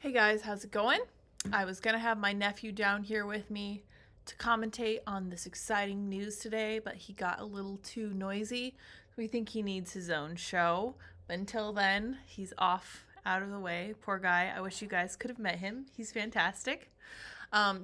Hey guys, how's it going? I was gonna have my nephew down here with me to commentate on this exciting news today, but he got a little too noisy. We think he needs his own show. But until then, he's off out of the way. Poor guy. I wish you guys could have met him. He's fantastic.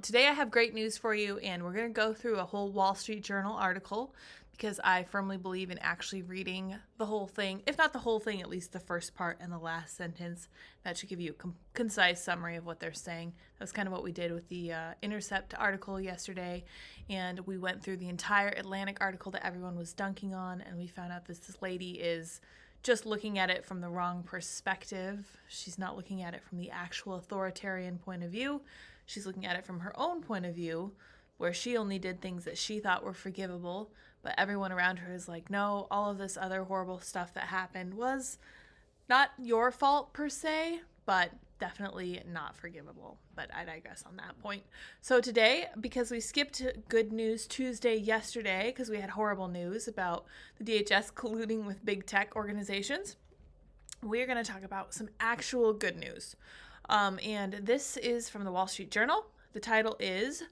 Today I have great news for you, and we're going to go through a whole Wall Street Journal article because I firmly believe in actually reading the whole thing, if not the whole thing, at least the first part and the last sentence. That should give you a concise summary of what they're saying. That's kind of what we did with the Intercept article yesterday, and we went through the entire Atlantic article that everyone was dunking on, and we found out this lady is just looking at it from the wrong perspective. She's not looking at it from the actual authoritarian point of view. She's looking at it from her own point of view, where she only did things that she thought were forgivable, but everyone around her is like, no, all of this other horrible stuff that happened was not your fault per se, but definitely not forgivable. But I digress on that point. So today, because we skipped Good News Tuesday yesterday, because we had horrible news about the DHS colluding with big tech organizations, we're going to talk about some actual good news. And this is from the Wall Street Journal. The title is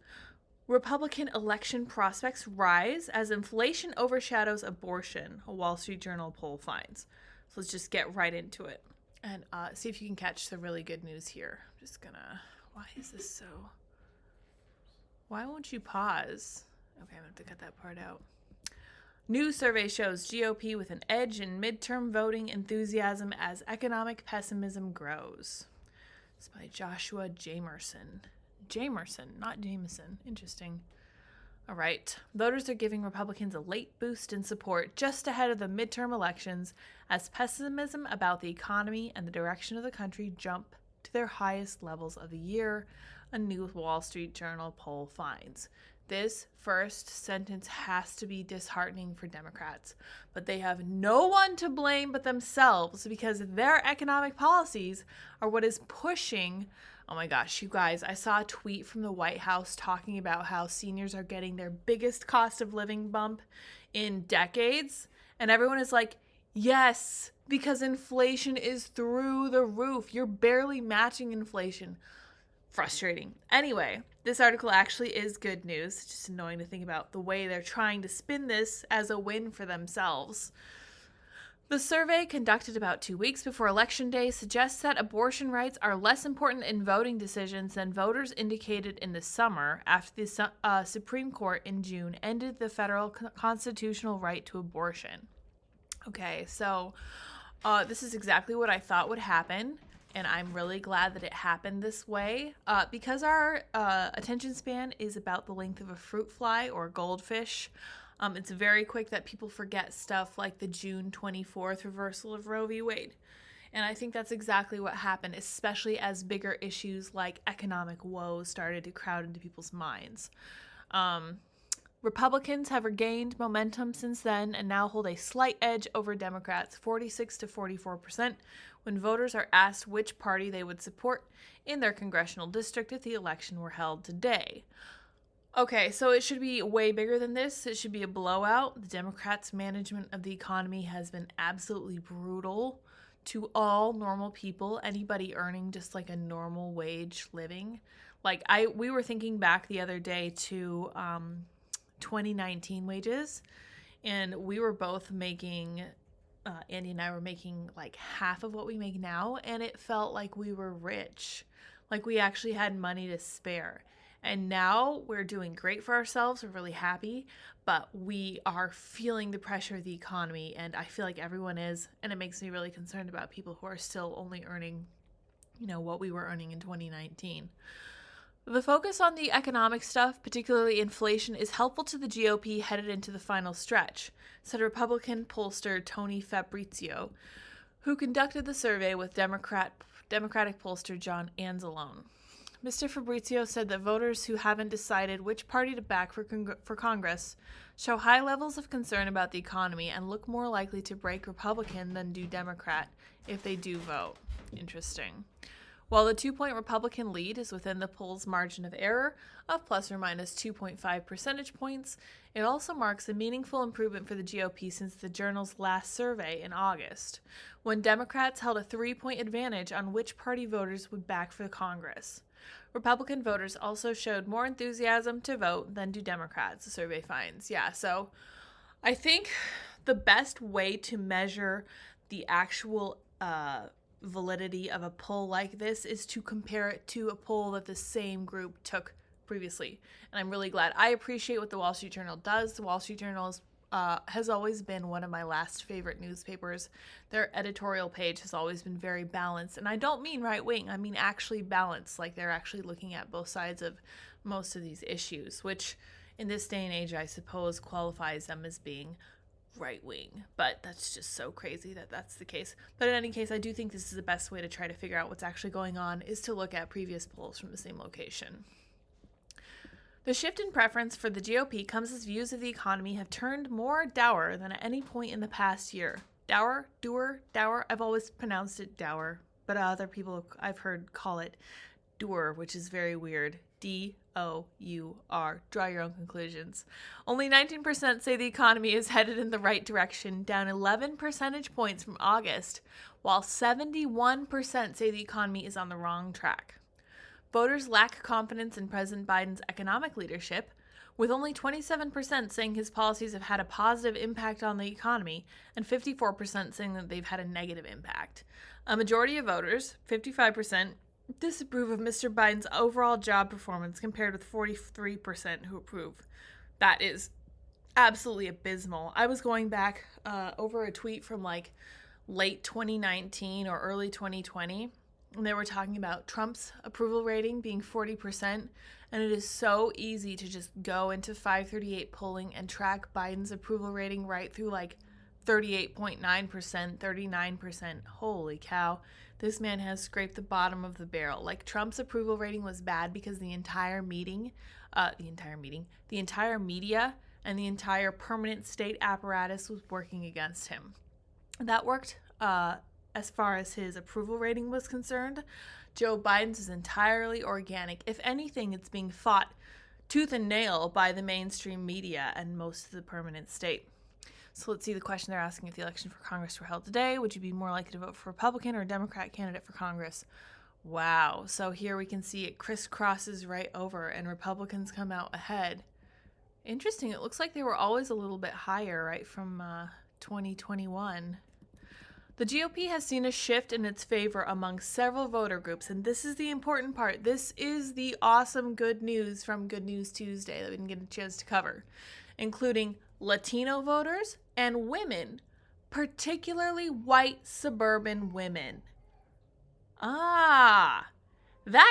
Republican Election Prospects Rise as Inflation Overshadows Abortion, a Wall Street Journal poll finds. So let's just get right into it and see if you can catch the really good news here. I'm just gonna, why is this so, why won't you pause? Okay, I'm gonna have to cut that part out. New survey shows GOP with an edge in midterm voting enthusiasm as economic pessimism grows. It's by Joshua Jamerson. Jamerson, not Jameson. Interesting. All right. Voters are giving Republicans a late boost in support just ahead of the midterm elections as pessimism about the economy and the direction of the country jump to their highest levels of the year, a new Wall Street Journal poll finds. This first sentence has to be disheartening for Democrats, but they have no one to blame but themselves because their economic policies are what is pushing. Oh my gosh, you guys, I saw a tweet from the White House talking about how seniors are getting their biggest cost of living bump in decades, and everyone is like, yes, because inflation is through the roof. You're barely matching inflation. Frustrating. Anyway, this article actually is good news. It's just annoying to think about the way they're trying to spin this as a win for themselves. The survey, conducted about 2 weeks before Election Day, suggests that abortion rights are less important in voting decisions than voters indicated in the summer after the Supreme Court in June ended the federal constitutional right to abortion. Okay, so this is exactly what I thought would happen. And I'm really glad that it happened this way because our attention span is about the length of a fruit fly or a goldfish. It's very quick that people forget stuff like the June 24th reversal of Roe v. Wade. And I think that's exactly what happened, especially as bigger issues like economic woes started to crowd into people's minds. Republicans have regained momentum since then and now hold a slight edge over Democrats, 46 to 44%, when voters are asked which party they would support in their congressional district if the election were held today. Okay, so it should be way bigger than this. It should be a blowout. The Democrats' management of the economy has been absolutely brutal to all normal people, anybody earning just like a normal wage living. We were thinking back the other day to 2019 wages, and we were both making Andy and I were making like half of what we make now, and it felt like we were rich, like we actually had money to spare. And now we're doing great for ourselves. We're really happy, but we are feeling the pressure of the economy, and I feel like everyone is, and it makes me really concerned about people who are still only earning, what we were earning in 2019. The focus on the economic stuff, particularly inflation, is helpful to the GOP headed into the final stretch, said Republican pollster Tony Fabrizio, who conducted the survey with Democratic pollster John Anzalone. Mr. Fabrizio said that voters who haven't decided which party to back for Congress show high levels of concern about the economy and look more likely to break Republican than do Democrat if they do vote. Interesting. While the 2-point Republican lead is within the poll's margin of error of plus or minus 2.5 percentage points, it also marks a meaningful improvement for the GOP since the Journal's last survey in August, when Democrats held a 3-point advantage on which party voters would back for Congress. Republican voters also showed more enthusiasm to vote than do Democrats, the survey finds. Yeah, so I think the best way to measure the actual validity of a poll like this is to compare it to a poll that the same group took previously. And I'm really glad. I appreciate what the Wall Street Journal does. The Wall Street Journal has always been one of my last favorite newspapers. Their editorial page has always been very balanced. And I don't mean right wing, I mean actually balanced, like they're actually looking at both sides of most of these issues, which in this day and age, I suppose qualifies them as being right wing, but that's just so crazy that that's the case. But in any case, I do think this is the best way to try to figure out what's actually going on is to look at previous polls from the same location. The shift in preference for the GOP comes as views of the economy have turned more dour than at any point in the past year. Dour? Dour? Dour? I've always pronounced it dour, but other people I've heard call it dour, which is very weird. D-O-U-R. Draw your own conclusions. Only 19% say the economy is headed in the right direction, down 11 percentage points from August, while 71% say the economy is on the wrong track. Voters lack confidence in President Biden's economic leadership, with only 27% saying his policies have had a positive impact on the economy and 54% saying that they've had a negative impact. A majority of voters, 55%, disapprove of Mr. Biden's overall job performance compared with 43% who approve. That is absolutely abysmal. I was going back over a tweet from like late 2019 or early 2020, and they were talking about Trump's approval rating being 40%, and it is so easy to just go into 538 polling and track Biden's approval rating right through like 38.9%, 39%. Holy cow. This man has scraped the bottom of the barrel. Like, Trump's approval rating was bad because the entire media and the entire permanent state apparatus was working against him. That worked as far as his approval rating was concerned. Joe Biden's is entirely organic. If anything, it's being fought tooth and nail by the mainstream media and most of the permanent state. So let's see the question they're asking. If the election for Congress were held today, would you be more likely to vote for a Republican or a Democrat candidate for Congress? Wow. So here we can see it crisscrosses right over and Republicans come out ahead. Interesting. It looks like they were always a little bit higher, right, from 2021. The GOP has seen a shift in its favor among several voter groups, and this is the important part. This is the awesome good news from Good News Tuesday that we didn't get a chance to cover, including Latino voters and women, particularly white suburban women. That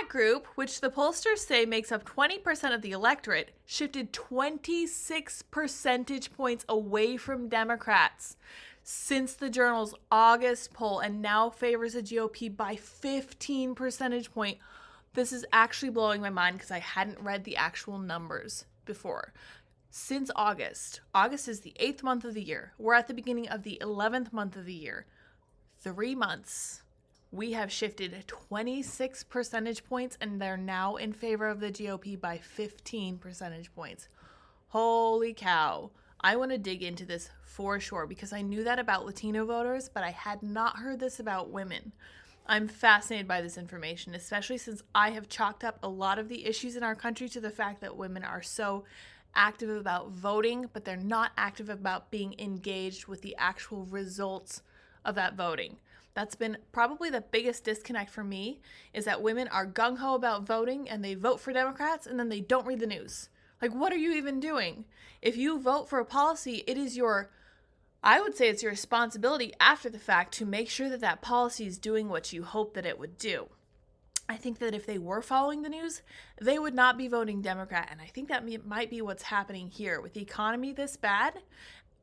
group, which the pollsters say makes up 20% of the electorate, shifted 26 percentage points away from Democrats since the Journal's August poll and now favors the GOP by 15 percentage point. This is actually blowing my mind because I hadn't read the actual numbers before. Since August is the 8th month of the year. We're at the beginning of the 11th month of the year. 3 months. We have shifted 26 percentage points, and they're now in favor of the GOP by 15 percentage points. Holy cow. I want to dig into this for sure because I knew that about Latino voters, but I had not heard this about women. I'm fascinated by this information, especially since I have chalked up a lot of the issues in our country to the fact that women are so active about voting, but they're not active about being engaged with the actual results of that voting. That's been probably the biggest disconnect for me, is that women are gung-ho about voting and they vote for Democrats and then they don't read the news. Like, what are you even doing? If you vote for a policy, it is I would say it's your responsibility after the fact to make sure that that policy is doing what you hope that it would do. I think that if they were following the news, they would not be voting Democrat. And I think that might be what's happening here. With the economy this bad,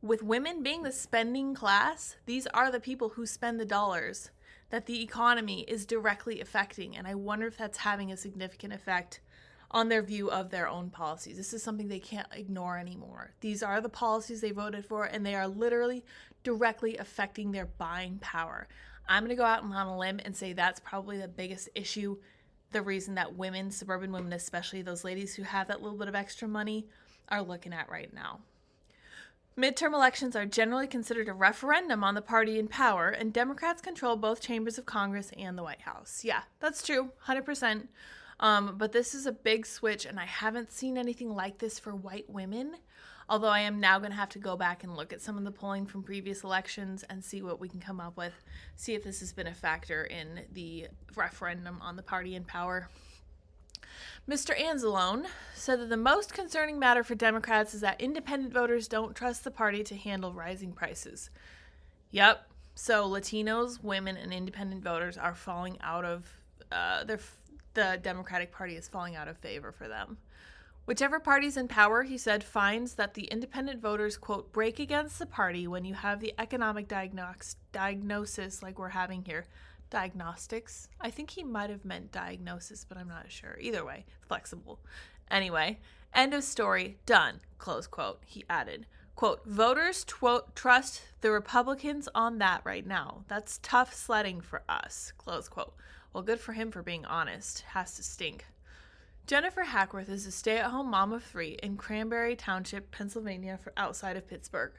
with women being the spending class, these are the people who spend the dollars that the economy is directly affecting. And I wonder if that's having a significant effect on their view of their own policies. This is something they can't ignore anymore. These are the policies they voted for, and they are literally directly affecting their buying power. I'm going to go out on a limb and say that's probably the biggest issue, the reason that women, suburban women, especially those ladies who have that little bit of extra money, are looking at right now. Midterm elections are generally considered a referendum on the party in power, and Democrats control both chambers of Congress and the White House. Yeah, that's true, 100%. But this is a big switch, and I haven't seen anything like this for white women, although I am now going to have to go back and look at some of the polling from previous elections and see what we can come up with, see if this has been a factor in the referendum on the party in power. Mr. Anzalone said that the most concerning matter for Democrats is that independent voters don't trust the party to handle rising prices. Yep. So Latinos, women, and independent voters are falling out of the Democratic Party is falling out of favor for them. Whichever party's in power, he said, finds that the independent voters, quote, break against the party when you have the economic diagnosis like we're having here. Diagnostics. I think he might have meant diagnosis, but I'm not sure. Either way, flexible. Anyway, end of story, done, close quote. He added, quote, voters trust the Republicans on that right now. That's tough sledding for us, close quote. Well, good for him for being honest. Has to stink. Jennifer Hackworth is a stay-at-home mom of 3 in Cranberry Township, Pennsylvania, outside of Pittsburgh.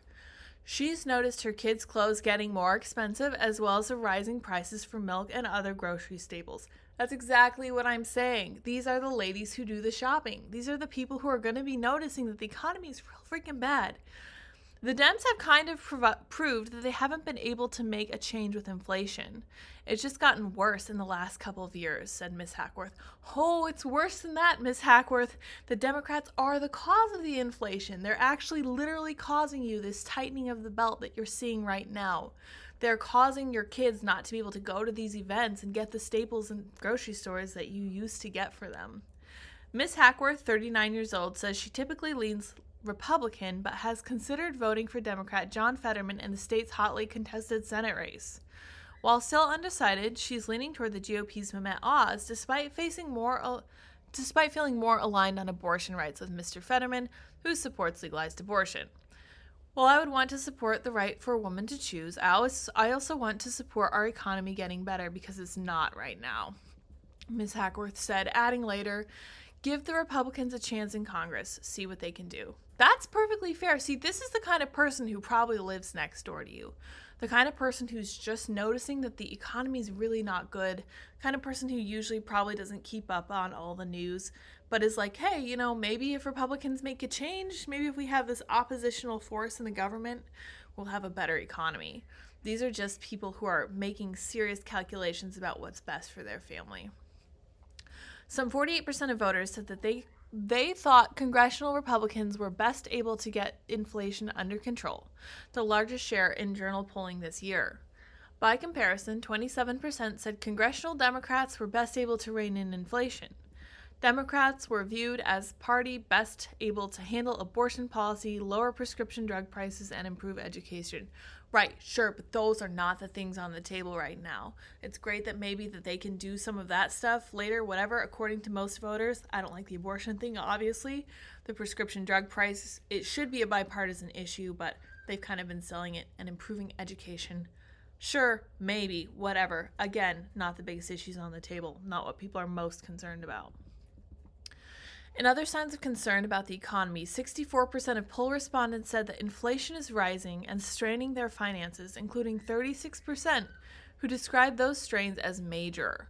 She's noticed her kids' clothes getting more expensive, as well as the rising prices for milk and other grocery staples. That's exactly what I'm saying. These are the ladies who do the shopping. These are the people who are going to be noticing that the economy is real freaking bad. The Dems have kind of proved that they haven't been able to make a change with inflation. It's just gotten worse in the last couple of years, said Ms. Hackworth. Oh, it's worse than that, Ms. Hackworth. The Democrats are the cause of the inflation. They're actually literally causing you this tightening of the belt that you're seeing right now. They're causing your kids not to be able to go to these events and get the staples in grocery stores that you used to get for them. Ms. Hackworth, 39 years old, says she typically leans Republican, but has considered voting for Democrat John Fetterman in the state's hotly contested Senate race. While still undecided, she's leaning toward the GOP's Mehmet Oz, despite feeling more aligned on abortion rights with Mr. Fetterman, who supports legalized abortion. While I would want to support the right for a woman to choose, I also want to support our economy getting better because it's not right now, Ms. Hackworth said, adding later, give the Republicans a chance in Congress, see what they can do. That's perfectly fair. See, this is the kind of person who probably lives next door to you. The kind of person who's just noticing that the economy is really not good. The kind of person who usually probably doesn't keep up on all the news, but is like, hey, maybe if Republicans make a change, maybe if we have this oppositional force in the government, we'll have a better economy. These are just people who are making serious calculations about what's best for their family. Some 48% of voters said that they thought congressional Republicans were best able to get inflation under control, the largest share in journal polling this year. By comparison, 27% said congressional Democrats were best able to rein in inflation. Democrats were viewed as party best able to handle abortion policy, lower prescription drug prices, and improve education. Right, sure, but those are not the things on the table right now. It's great that maybe that they can do some of that stuff later, whatever, according to most voters. I don't like the abortion thing, obviously. The prescription drug price, it should be a bipartisan issue, but they've kind of been selling it and improving education. Sure, maybe, whatever. Again, not the biggest issues on the table, not what people are most concerned about. In other signs of concern about the economy, 64% of poll respondents said that inflation is rising and straining their finances, including 36% who described those strains as major.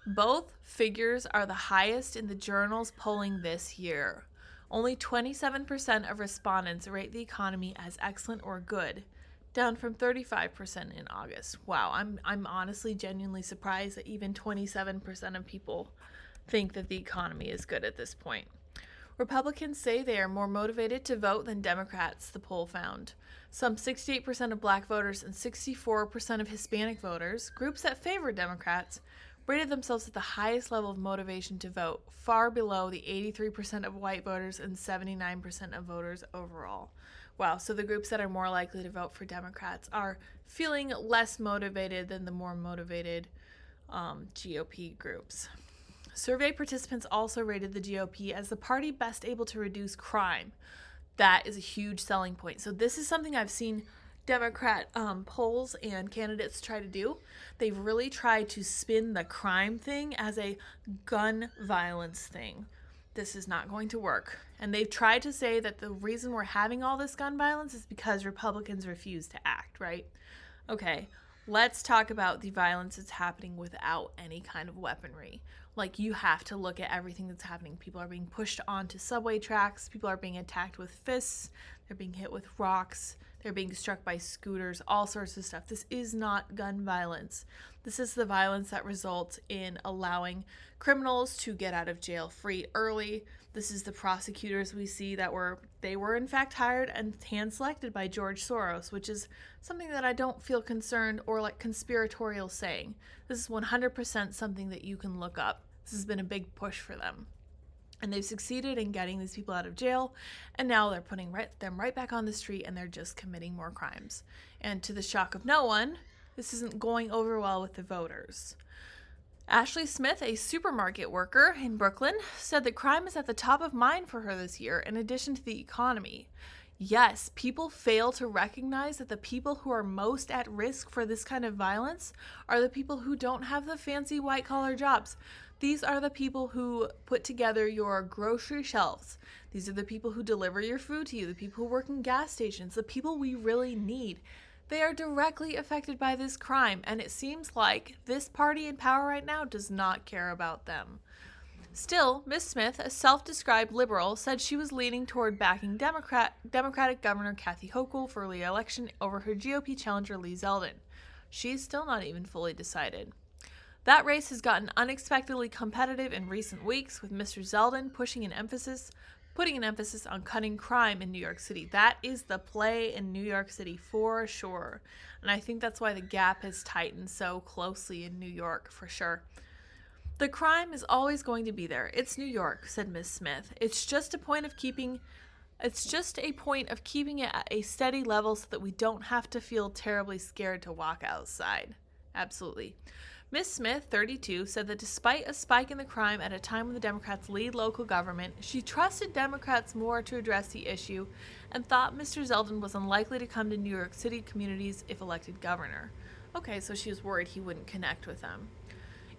Both figures are the highest in the journal's polling this year. Only 27% of respondents rate the economy as excellent or good, down from 35% in August. Wow, I'm honestly genuinely surprised that even 27% of people think that the economy is good at this point. Republicans say they are more motivated to vote than Democrats, the poll found. Some 68% of black voters and 64% of Hispanic voters, groups that favor Democrats, rated themselves at the highest level of motivation to vote, far below the 83% of white voters and 79% of voters overall. Wow, so the groups that are more likely to vote for Democrats are feeling less motivated than the more motivated GOP groups. Survey participants also rated the GOP as the party best able to reduce crime. That is a huge selling point. So this is something I've seen Democrat polls and candidates try to do. They've really tried to spin the crime thing as a gun violence thing. This is not going to work. And they've tried to say that the reason we're having all this gun violence is because Republicans refuse to act, right? Okay, let's talk about the violence that's happening without any kind of weaponry. Like, you have to look at everything that's happening. People are being pushed onto subway tracks. People are being attacked with fists. They're being hit with rocks. They're being struck by scooters, all sorts of stuff. This is not gun violence. This is the violence that results in allowing criminals to get out of jail free early. This is the prosecutors we see that were in fact hired and hand-selected by George Soros, which is something that I don't feel concerned or like conspiratorial saying. This is 100% something that you can look up. This has been a big push for them. And they've succeeded in getting these people out of jail, and now they're putting them right back on the street, and they're just committing more crimes. And to the shock of no one, this isn't going over well with the voters. Ashley Smith, a supermarket worker in Brooklyn, said that crime is at the top of mind for her this year, in addition to the economy. Yes, people fail to recognize that the people who are most at risk for this kind of violence are the people who don't have the fancy white-collar jobs. These are the people who put together your grocery shelves. These are the people who deliver your food to you, the people who work in gas stations, the people we really need. They are directly affected by this crime, and it seems like this party in power right now does not care about them. Still, Ms. Smith, a self-described liberal, said she was leaning toward backing Democratic Governor Kathy Hochul for re-election over her GOP challenger Lee Zeldin. She's still not even fully decided. That race has gotten unexpectedly competitive in recent weeks, with Mr. Zeldin putting an emphasis on cutting crime in New York City. That is the play in New York City for sure. And I think that's why the gap has tightened so closely in New York for sure. The crime is always going to be there. It's New York, said Ms. Smith. It's just a point of keeping it at a steady level so that we don't have to feel terribly scared to walk outside. Absolutely. Ms. Smith, 32, said that despite a spike in the crime at a time when the Democrats lead local government, she trusted Democrats more to address the issue and thought Mr. Zeldin was unlikely to come to New York City communities if elected governor. Okay, so she was worried he wouldn't connect with them.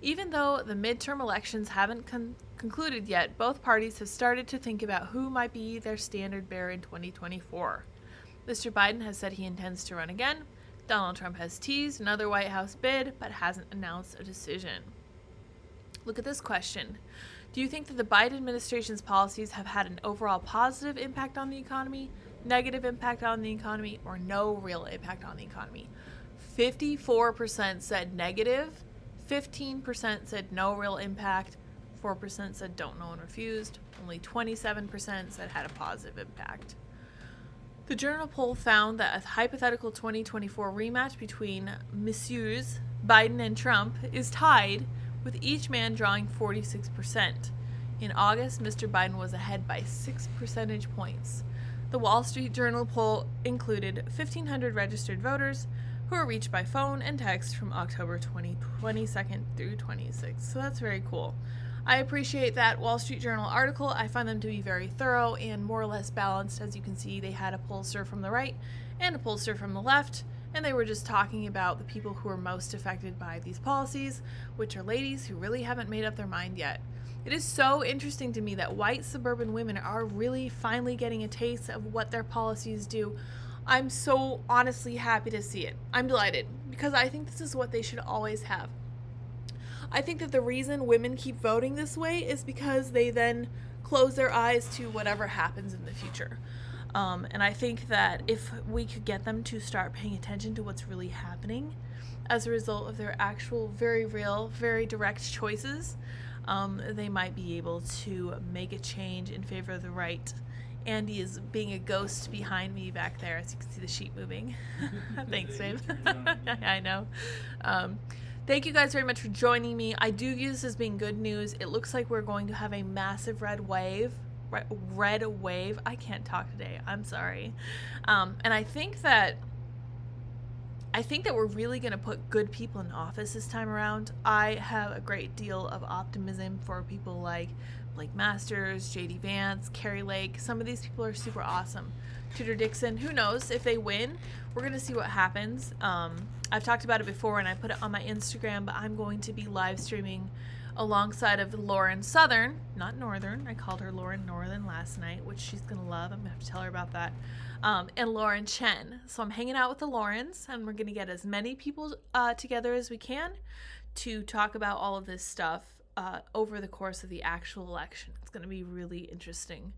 Even though the midterm elections haven't concluded yet, both parties have started to think about who might be their standard bearer in 2024. Mr. Biden has said he intends to run again. Donald Trump has teased another White House bid, but hasn't announced a decision. Look at this question. Do you think that the Biden administration's policies have had an overall positive impact on the economy, negative impact on the economy, or no real impact on the economy? 54% said negative, 15% said no real impact, 4% said don't know and refused, only 27% said had a positive impact. The journal poll found that a hypothetical 2024 rematch between Messrs. Biden and Trump is tied, with each man drawing 46%. In August, Mr. Biden was ahead by 6 percentage points. The Wall Street Journal poll included 1,500 registered voters who were reached by phone and text from October 22nd through 26th. So that's very cool. I appreciate that Wall Street Journal article. I find them to be very thorough and more or less balanced. As you can see, they had a pollster from the right and a pollster from the left, and they were just talking about the people who are most affected by these policies, which are ladies who really haven't made up their mind yet. It is so interesting to me that white suburban women are really finally getting a taste of what their policies do. I'm so honestly happy to see it. I'm delighted because I think this is what they should always have. I think that the reason women keep voting this way is because they then close their eyes to whatever happens in the future. And I think that if we could get them to start paying attention to what's really happening as a result of their actual, very real, very direct choices, they might be able to make a change in favor of the right. Andy is being a ghost behind me back there, as you can see the sheet moving. Thanks, babe. I know. Thank you guys very much for joining me. I do view this as being good news. It looks like we're going to have a massive red wave. I can't talk today. I'm sorry. And I think that I think that we're really going to put good people in office this time around. I have a great deal of optimism for people like Blake Masters, JD Vance, Carrie Lake. Some of these people are super awesome. Tudor Dixon, who knows if they win? We're going to see what happens. I've talked about it before and I put it on my Instagram, but I'm going to be live streaming alongside of Lauren Southern, not Northern. I called her Lauren Northern last night, which she's going to love. I'm going to have to tell her about that. And Lauren Chen. So I'm hanging out with the Laurens, and we're going to get as many people together as we can to talk about all of this stuff over the course of the actual election. It's going to be really interesting.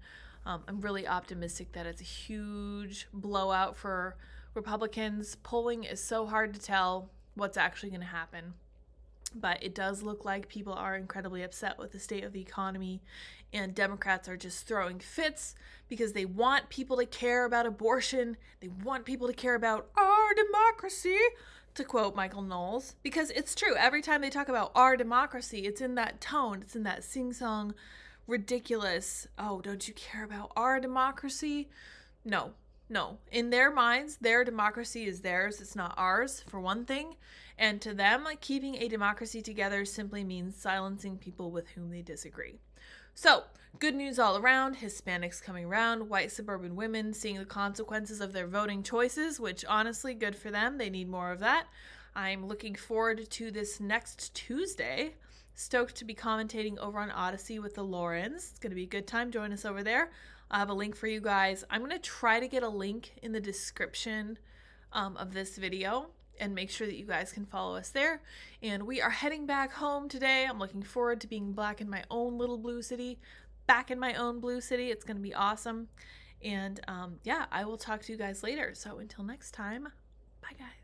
I'm really optimistic that it's a huge blowout for Republicans. Polling is so hard to tell what's actually going to happen. But it does look like people are incredibly upset with the state of the economy, and Democrats are just throwing fits because they want people to care about abortion. They want people to care about our democracy, to quote Michael Knowles, because it's true. Every time they talk about our democracy, it's in that tone. It's in that sing-song, ridiculous, oh, don't you care about our democracy? No. In their minds, their democracy is theirs. It's not ours, for one thing. And to them, keeping a democracy together simply means silencing people with whom they disagree. So, good news all around. Hispanics coming around, white suburban women seeing the consequences of their voting choices, which honestly, good for them. They need more of that. I'm looking forward to this next Tuesday. Stoked to be commentating over on Odyssey with the Laurens. It's going to be a good time. Join us over there. I have a link for you guys. I'm going to try to get a link in the description of this video and make sure that you guys can follow us there. And we are heading back home today. I'm looking forward to being back in my own little blue city. Back in my own blue city. It's going to be awesome. And yeah, I will talk to you guys later. So until next time, bye guys.